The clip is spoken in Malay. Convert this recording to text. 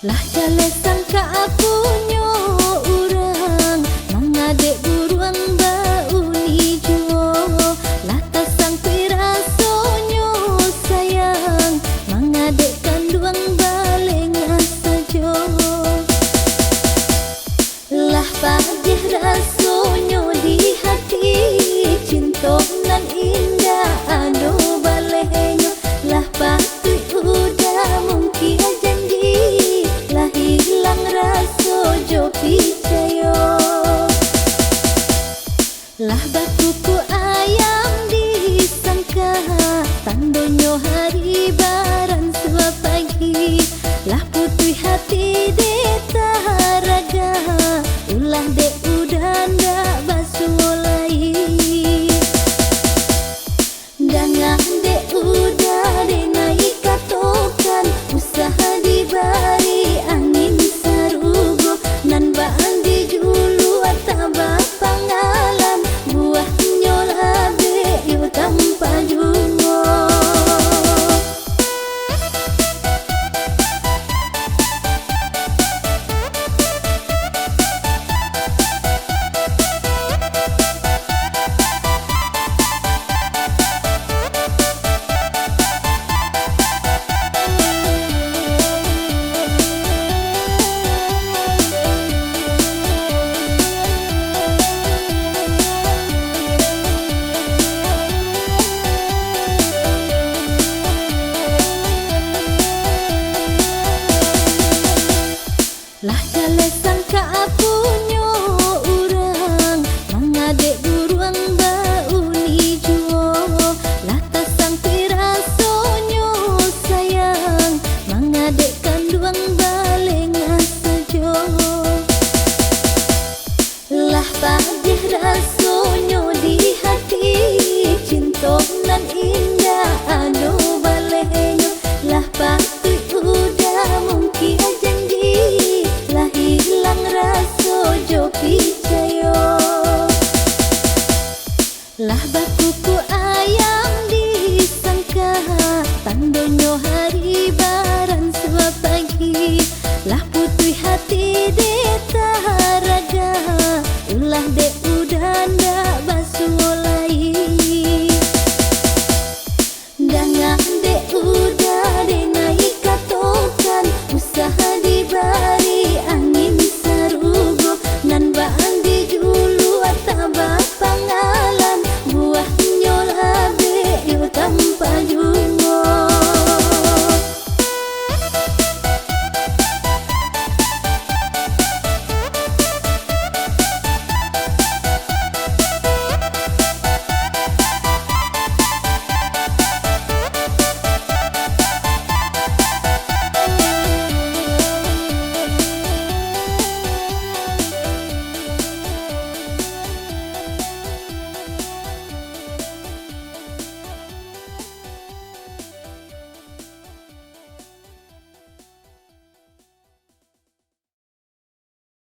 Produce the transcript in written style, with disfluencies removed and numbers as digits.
Lah jale sangka apunyo urang mengadek buruang bau nijo. Lah tasang pirasonyo sayang mengadek kanduang balengan sajo. Lah padih rasonyo di hati cinta nan indah anu balenyo. Lah patuh udah mungkin janji lah hilang raso jo picayo. Lah batuku ayam disangka tandonyo